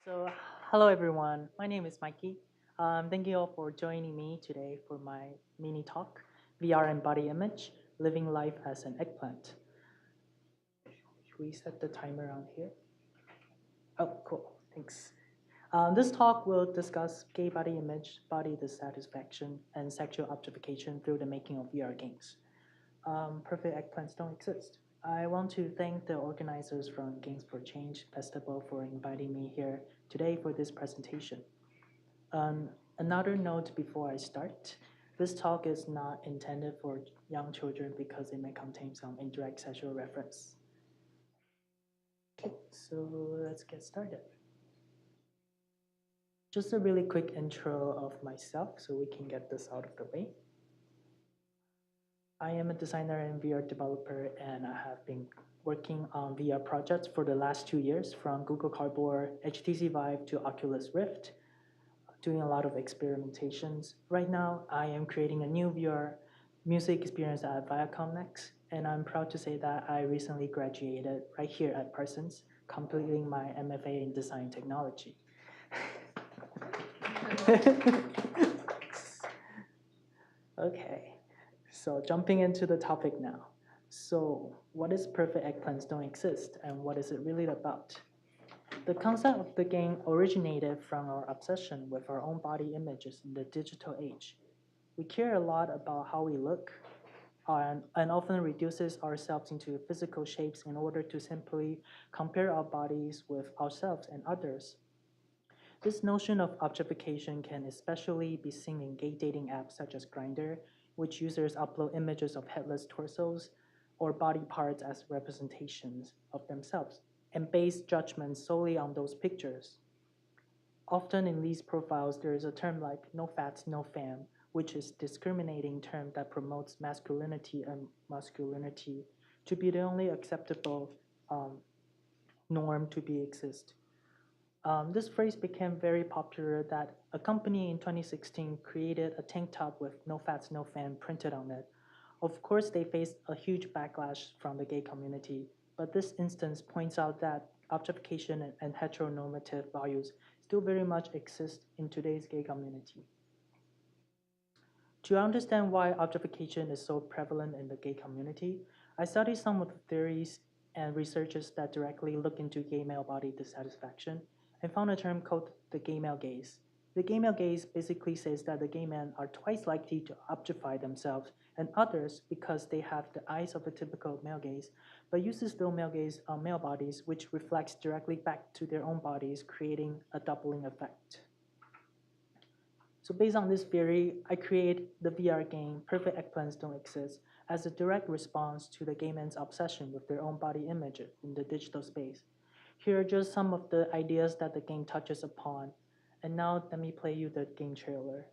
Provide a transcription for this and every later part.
So, hello everyone. My name is Mikey. Thank you all for joining me today for my mini talk, VR and Body Image, Living Life as an Eggplant. Should we set the timer on here? Oh, cool. Thanks. This talk will discuss gay body image, body dissatisfaction, and sexual objectification through the making of VR games. Perfect eggplants don't exist. I want to thank the organizers from Games for Change Festival for inviting me here today for this presentation. Another note before I start, this talk is not intended for young children because it may contain some indirect sexual reference. Okay, so let's get started. Just a really quick intro of myself so we can get this out of the way. I am a designer and VR developer, and I have been working on VR projects for the last 2 years, from Google Cardboard, HTC Vive to Oculus Rift, doing a lot of experimentations. Right now, I am creating a new VR music experience at Viacom Next, and I'm proud to say that I recently graduated right here at Parsons, completing my MFA in design technology. Okay, so jumping into the topic now. So, what is Perfect Eggplants Don't Exist, and what is it really about? The concept of the game originated from our obsession with our own body images in the digital age. We care a lot about how we look and often reduces ourselves into physical shapes in order to simply compare our bodies with ourselves and others. This notion of objectification can especially be seen in gay dating apps such as Grindr, which users upload images of headless torsos or body parts as representations of themselves and base judgments solely on those pictures. Often in these profiles, there is a term like no fats, no fam, which is a discriminating term that promotes masculinity and masculinity to be the only acceptable norm to be exist. This phrase became very popular that a company in 2016 created a tank top with no fats, no fam printed on it. Of course, they faced a huge backlash from the gay community, but this instance points out that objectification and heteronormative values still very much exist in today's gay community. To understand why objectification is so prevalent in the gay community, I studied some of the theories and researches that directly look into gay male body dissatisfaction and found a term called the gay male gaze. The gay male gaze basically says that the gay men are twice likely to objectify themselves and others because they have the eyes of a typical male gaze, but uses those male gaze on male bodies, which reflects directly back to their own bodies, creating a doubling effect. So based on this theory, I create the VR game Perfect Eggplants Don't Exist as a direct response to the gay men's obsession with their own body image in the digital space. Here are just some of the ideas that the game touches upon. And now let me play you the game trailer.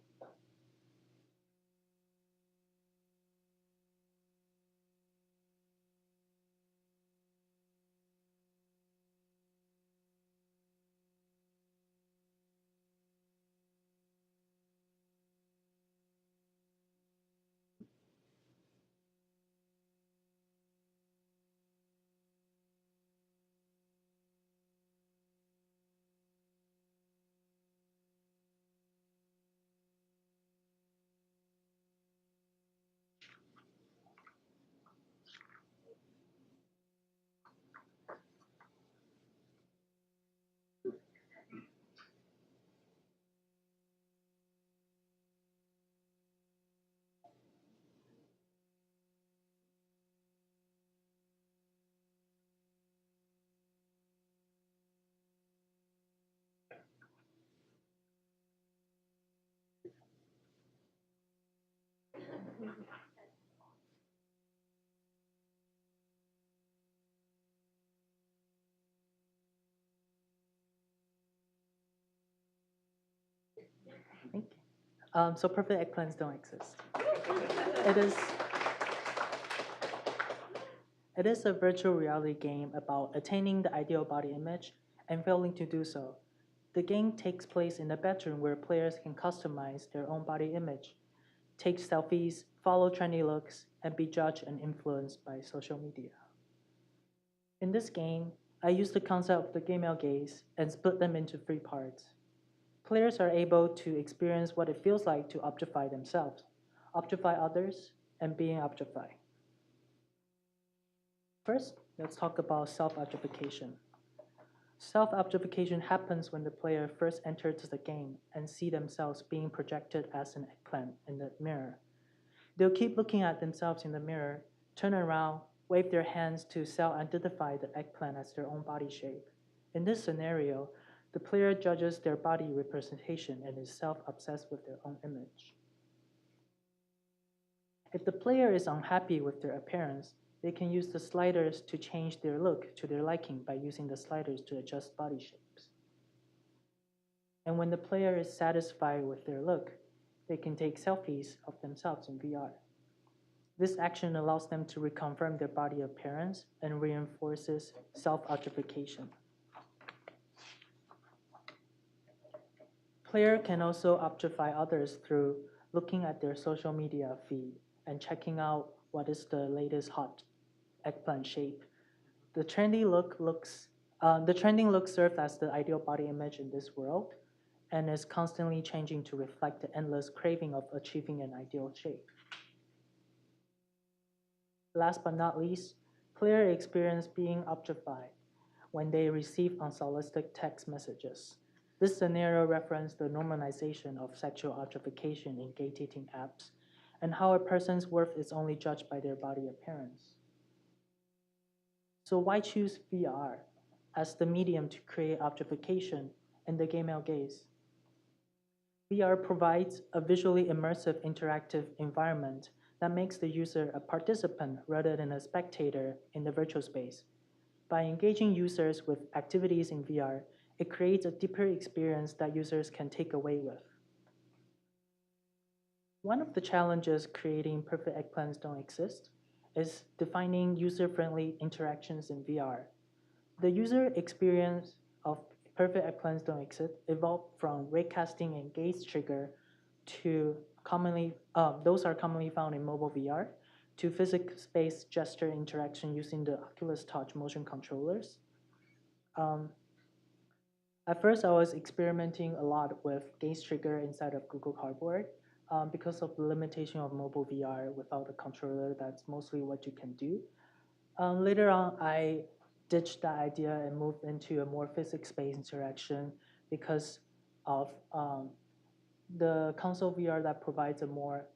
Thank you. So Perfect Eggplants Don't Exist. It is It is a virtual reality game about attaining the ideal body image and failing to do so. The game takes place in a bedroom where players can customize their own body image, take selfies, follow trendy looks, and be judged and influenced by social media. In this game, I use the concept of the gamel gaze and split them into three parts. Players are able to experience what it feels like to objectify themselves, objectify others, and being objectified. First, let's talk about self-objectification. Self-objectification happens when the player first enters the game and see themselves being projected as an eggplant in the mirror. They'll keep looking at themselves in the mirror, turn around, wave their hands to self-identify the eggplant as their own body shape. In this scenario, the player judges their body representation and is self-obsessed with their own image. If the player is unhappy with their appearance, they can use the sliders to change their look to their liking by using the sliders to adjust body shapes. And when the player is satisfied with their look, they can take selfies of themselves in VR. This action allows them to reconfirm their body appearance and reinforces self-objectification. Player can also objectify others through looking at their social media feed and checking out what is the latest hot eggplant shape. The trending look serves as the ideal body image in this world and is constantly changing to reflect the endless craving of achieving an ideal shape. Last but not least, player experience being objectified when they receive unsolicited text messages. This scenario references the normalization of sexual objectification in gay dating apps and how a person's worth is only judged by their body appearance. So why choose VR as the medium to create objectification and the gamel gaze? VR provides a visually immersive interactive environment that makes the user a participant rather than a spectator in the virtual space. By engaging users with activities in VR, it creates a deeper experience that users can take away with. One of the challenges creating perfect eggplants don't exist is defining user-friendly interactions in VR. The user experience of perfect eggplants don't exist evolved from raycasting and gaze trigger to those are commonly found in mobile VR, to physics-based gesture interaction using the Oculus Touch motion controllers. At first, I was experimenting a lot with gaze trigger inside of Google Cardboard. Because of the limitation of mobile VR without a controller, that's mostly what you can do. Later on, I ditched that idea and moved into a more physics-based interaction because of the console VR that provides a more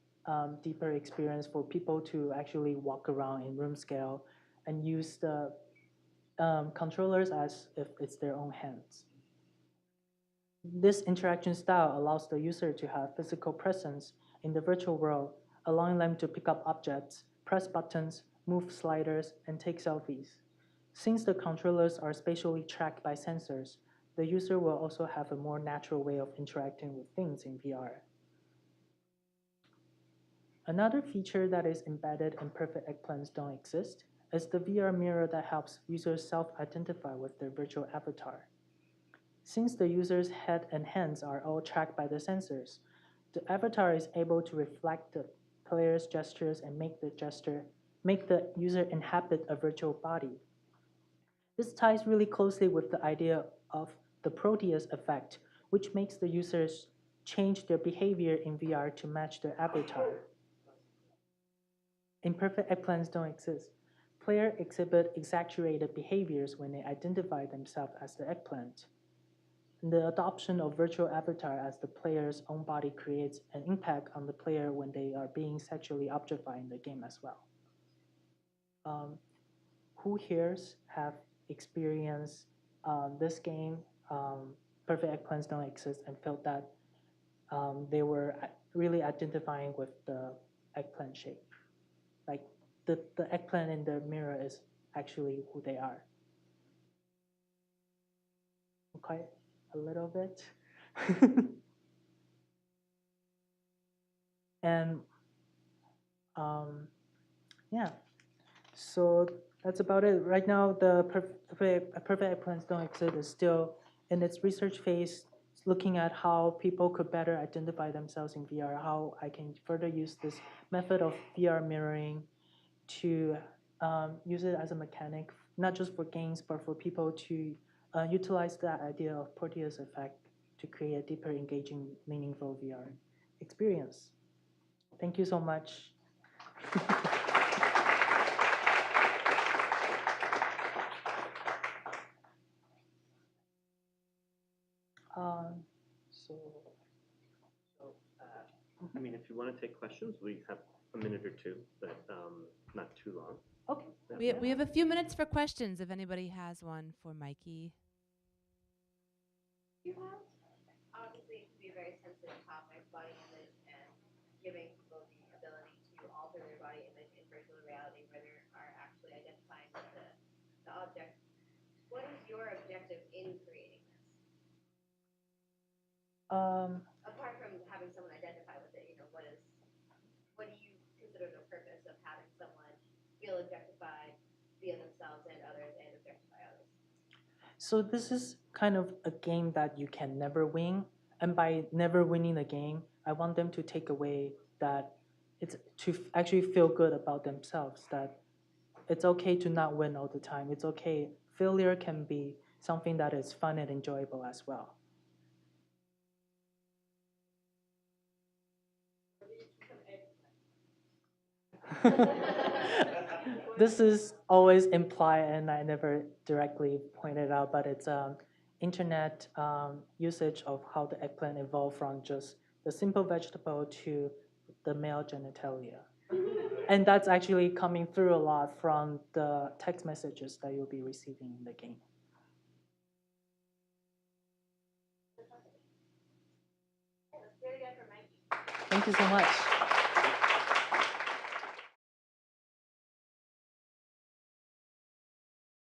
deeper experience for people to actually walk around in room scale and use the controllers as if it's their own hands. This interaction style allows the user to have physical presence in the virtual world, allowing them to pick up objects, press buttons, move sliders, and take selfies. Since the controllers are spatially tracked by sensors, the user will also have a more natural way of interacting with things in VR. Another feature that is embedded in perfect eggplants don't exist is the VR mirror that helps users self-identify with their virtual avatar. Since the user's head and hands are all tracked by the sensors, the avatar is able to reflect the player's gestures and make the user inhabit a virtual body. This ties really closely with the idea of the Proteus effect, which makes the users change their behavior in VR to match their avatar. Imperfect eggplants don't exist. Players exhibit exaggerated behaviors when they identify themselves as the eggplant. The adoption of virtual avatar as the player's own body creates an impact on the player when they are being sexually objectified in the game as well. Who here have experienced this game, Perfect Eggplants Don't Exist, and felt that they were really identifying with the eggplant shape? Like the eggplant in the mirror is actually who they are. Okay. A little bit. And yeah, so that's about it. Right now, the perfect eggplants don't exist is still in its research phase, looking at how people could better identify themselves in VR, how I can further use this method of VR mirroring to use it as a mechanic not just for games, but for people to utilize that idea of Porteous effect to create a deeper, engaging, meaningful VR experience. Thank you so much. I mean, if you want to take questions, we have a minute or two, but not too long. Okay. We have a few minutes for questions if anybody has one for Mikey. Obviously, it can be a very sensitive topic, body image, and giving people the ability to alter their body image in virtual reality where they are actually identifying with the object. What is your objective in creating this? Apart from having someone identify with it, what do you consider the purpose of having someone feel objectified via themselves and others and objectify others? So this is kind of a game that you can never win. And by never winning the game, I want them to take away that it's to actually feel good about themselves, that it's okay to not win all the time. It's okay. Failure can be something that is fun and enjoyable as well. This is always implied, and I never directly pointed out, but it's internet usage of how the eggplant evolved from just the simple vegetable to the male genitalia. And that's actually coming through a lot from the text messages that you'll be receiving in the game. Thank you so much.